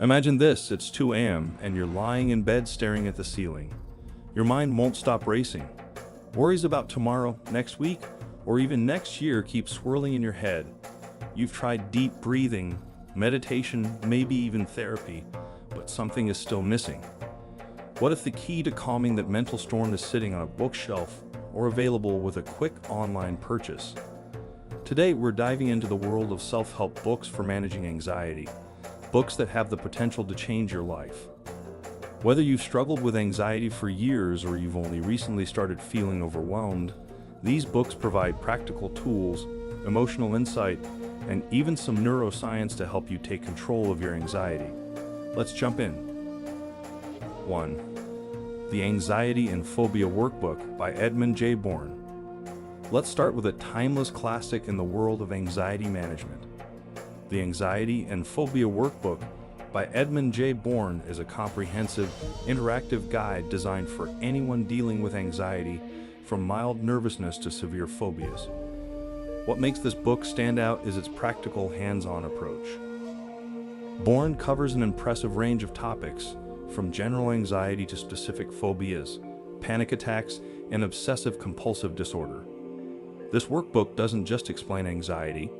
Imagine this, it's 2 a.m. and you're lying in bed staring at the ceiling. Your mind won't stop racing. Worries about tomorrow, next week, or even next year keep swirling in your head. You've tried deep breathing, meditation, maybe even therapy, but something is still missing. What if the key to calming that mental storm is sitting on a bookshelf or available with a quick online purchase? Today, we're diving into the world of self-help books for managing anxiety. Books that have the potential to change your life. Whether you've struggled with anxiety for years or you've only recently started feeling overwhelmed, these books provide practical tools, emotional insight, and even some neuroscience to help you take control of your anxiety. Let's jump in. 1. The Anxiety and Phobia Workbook by Edmund J. Bourne. Let's start with a timeless classic in the world of anxiety management. The Anxiety and Phobia Workbook by Edmund J. Bourne is a comprehensive, interactive guide designed for anyone dealing with anxiety, from mild nervousness to severe phobias. What makes this book stand out is its practical, hands-on approach. Bourne covers an impressive range of topics, from general anxiety to specific phobias, panic attacks, and obsessive-compulsive disorder. This workbook doesn't just explain anxiety,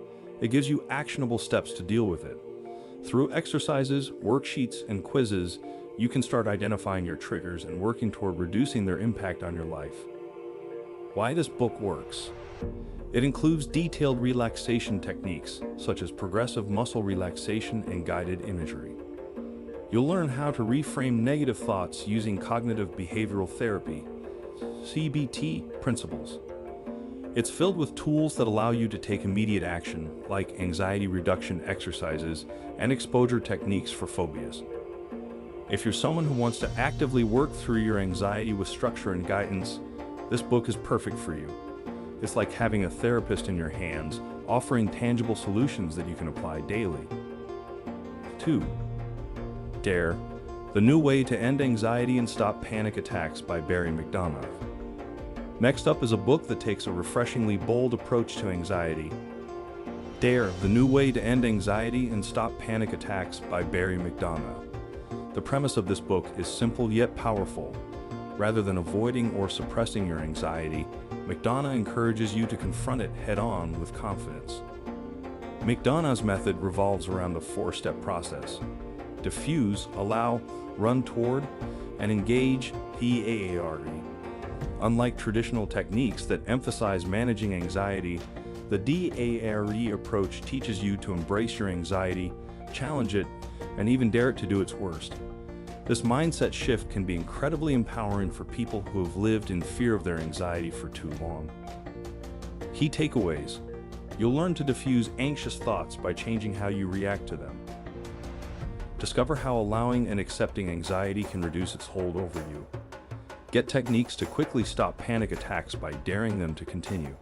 it gives you actionable steps to deal with it. Through exercises, worksheets, and quizzes, you can start identifying your triggers and working toward reducing their impact on your life. Why this book works? It includes detailed relaxation techniques, such as progressive muscle relaxation and guided imagery. You'll learn how to reframe negative thoughts using cognitive behavioral therapy, CBT principles. It's filled with tools that allow you to take immediate action, like anxiety reduction exercises and exposure techniques for phobias. If you're someone who wants to actively work through your anxiety with structure and guidance, this book is perfect for you. It's like having a therapist in your hands, offering tangible solutions that you can apply daily. 2. Dare, The New Way to End Anxiety and Stop Panic Attacks by Barry McDonough. Next up is a book that takes a refreshingly bold approach to anxiety. Dare, The New Way to End Anxiety and Stop Panic Attacks by Barry McDonough. The premise of this book is simple yet powerful. Rather than avoiding or suppressing your anxiety, McDonough encourages you to confront it head-on with confidence. McDonough's method revolves around the 4-step process: diffuse, allow, run toward, and engage, PAARE. Unlike traditional techniques that emphasize managing anxiety, the DARE approach teaches you to embrace your anxiety, challenge it, and even dare it to do its worst. This mindset shift can be incredibly empowering for people who have lived in fear of their anxiety for too long. Key takeaways: you'll learn to diffuse anxious thoughts by changing how you react to them. Discover how allowing and accepting anxiety can reduce its hold over you. Get techniques to quickly stop panic attacks by daring them to continue.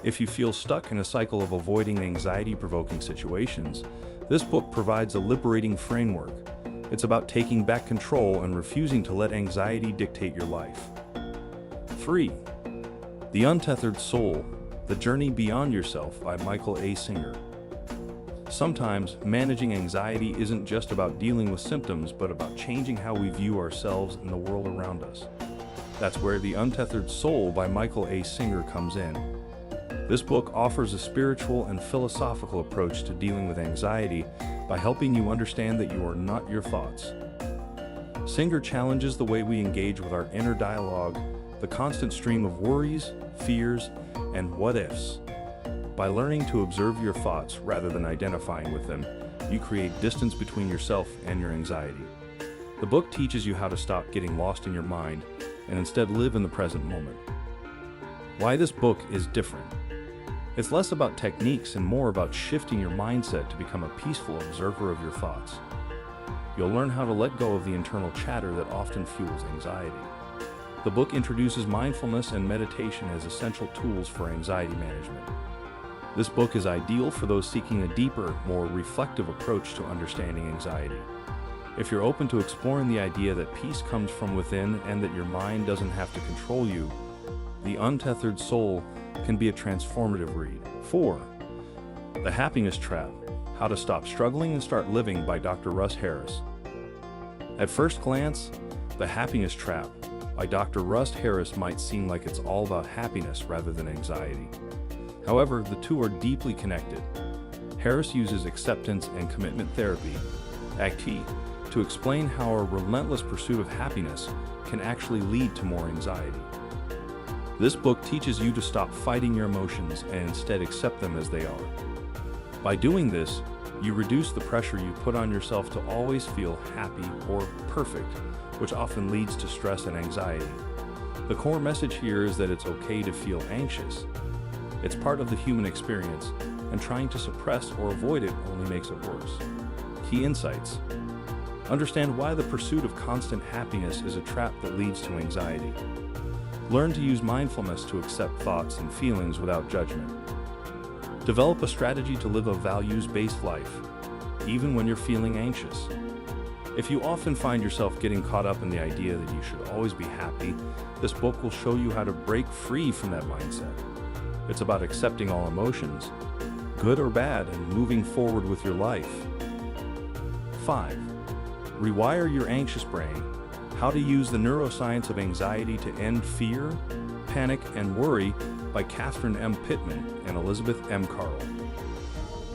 If you feel stuck in a cycle of avoiding anxiety-provoking situations, this book provides a liberating framework. It's about taking back control and refusing to let anxiety dictate your life. 3. The Untethered Soul, The Journey Beyond Yourself by Michael A. Singer. Sometimes, managing anxiety isn't just about dealing with symptoms, but about changing how we view ourselves and the world around us. That's where The Untethered Soul by Michael A. Singer comes in. This book offers a spiritual and philosophical approach to dealing with anxiety by helping you understand that you are not your thoughts. Singer challenges the way we engage with our inner dialogue, the constant stream of worries, fears, and what-ifs. By learning to observe your thoughts rather than identifying with them, you create distance between yourself and your anxiety. The book teaches you how to stop getting lost in your mind and instead live in the present moment. Why this book is different. It's less about techniques and more about shifting your mindset to become a peaceful observer of your thoughts. You'll learn how to let go of the internal chatter that often fuels anxiety. The book introduces mindfulness and meditation as essential tools for anxiety management. This book is ideal for those seeking a deeper, more reflective approach to understanding anxiety. If you're open to exploring the idea that peace comes from within and that your mind doesn't have to control you, The Untethered Soul can be a transformative read. 4. The Happiness Trap How to Stop Struggling and Start Living by Dr. Russ Harris. At first glance, The Happiness Trap by Dr. Russ Harris might seem like it's all about happiness rather than anxiety. However, the two are deeply connected. Harris uses acceptance and commitment therapy, ACT, to explain how a relentless pursuit of happiness can actually lead to more anxiety. This book teaches you to stop fighting your emotions and instead accept them as they are. By doing this, you reduce the pressure you put on yourself to always feel happy or perfect, which often leads to stress and anxiety. The core message here is that it's okay to feel anxious. It's part of the human experience, and trying to suppress or avoid it only makes it worse. Key insights. Understand why the pursuit of constant happiness is a trap that leads to anxiety. Learn to use mindfulness to accept thoughts and feelings without judgment. Develop a strategy to live a values-based life, even when you're feeling anxious. If you often find yourself getting caught up in the idea that you should always be happy, this book will show you how to break free from that mindset. It's about accepting all emotions, good or bad, and moving forward with your life. 5. Rewire your anxious brain. How to Use the Neuroscience of Anxiety to End Fear, Panic, and Worry by Catherine M. Pittman and Elizabeth M. Carl.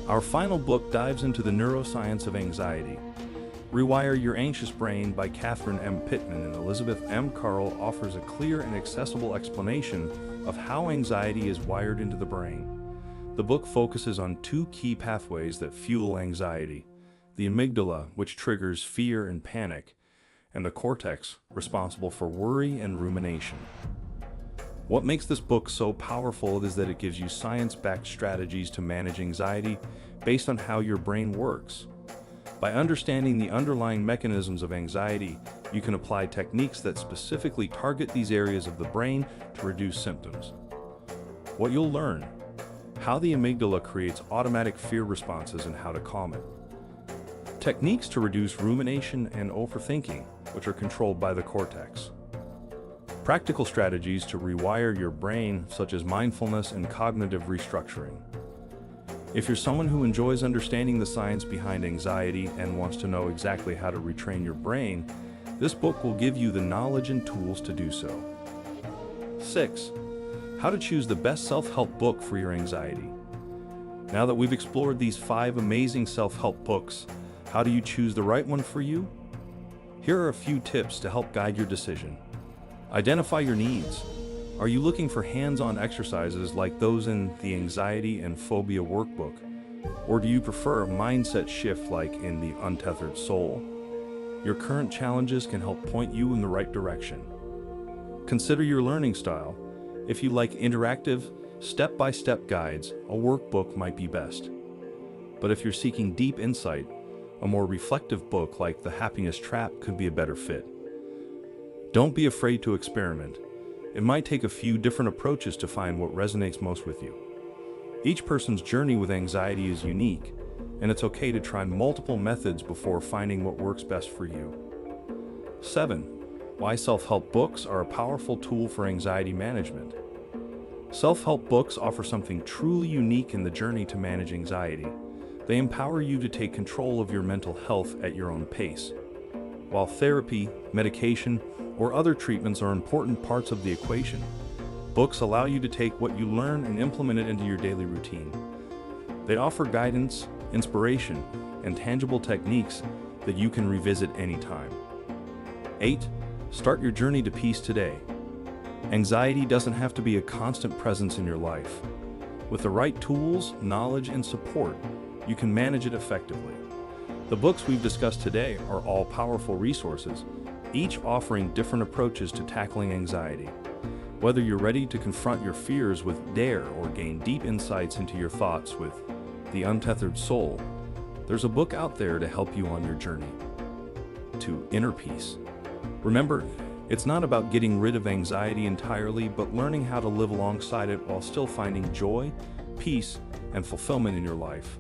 Our final book dives into the neuroscience of anxiety. Rewire Your Anxious Brain by Catherine M. Pittman and Elizabeth M. Carl offers a clear and accessible explanation of how anxiety is wired into the brain. The book focuses on two key pathways that fuel anxiety: the amygdala, which triggers fear and panic, and the cortex, responsible for worry and rumination. What makes this book so powerful is that it gives you science-backed strategies to manage anxiety based on how your brain works. By understanding the underlying mechanisms of anxiety, you can apply techniques that specifically target these areas of the brain to reduce symptoms. What you'll learn: how the amygdala creates automatic fear responses and how to calm it. Techniques to reduce rumination and overthinking, which are controlled by the cortex. Practical strategies to rewire your brain, such as mindfulness and cognitive restructuring. If you're someone who enjoys understanding the science behind anxiety and wants to know exactly how to retrain your brain, this book will give you the knowledge and tools to do so. 6. How to choose the best self-help book for your anxiety. Now that we've explored these 5 amazing self-help books, how do you choose the right one for you? Here are a few tips to help guide your decision. Identify your needs. Are you looking for hands-on exercises like those in the Anxiety and Phobia Workbook? Or do you prefer a mindset shift like in the Untethered Soul? Your current challenges can help point you in the right direction. Consider your learning style. If you like interactive, step-by-step guides, a workbook might be best. But if you're seeking deep insight, a more reflective book like The Happiness Trap could be a better fit. Don't be afraid to experiment. It might take a few different approaches to find what resonates most with you. Each person's journey with anxiety is unique, and it's okay to try multiple methods before finding what works best for you. 7. Why self-help books are a powerful tool for anxiety management. Self-help books offer something truly unique in the journey to manage anxiety. They empower you to take control of your mental health at your own pace. While therapy, medication, or other treatments are important parts of the equation, books allow you to take what you learn and implement it into your daily routine. They offer guidance, inspiration, and tangible techniques that you can revisit anytime. 8. Start your journey to peace today. Anxiety doesn't have to be a constant presence in your life. With the right tools, knowledge, and support, you can manage it effectively. The books we've discussed today are all powerful resources, each offering different approaches to tackling anxiety. Whether you're ready to confront your fears with dare or gain deep insights into your thoughts with The Untethered Soul, there's a book out there to help you on your journey to inner peace. Remember, it's not about getting rid of anxiety entirely, but learning how to live alongside it while still finding joy, peace, and fulfillment in your life.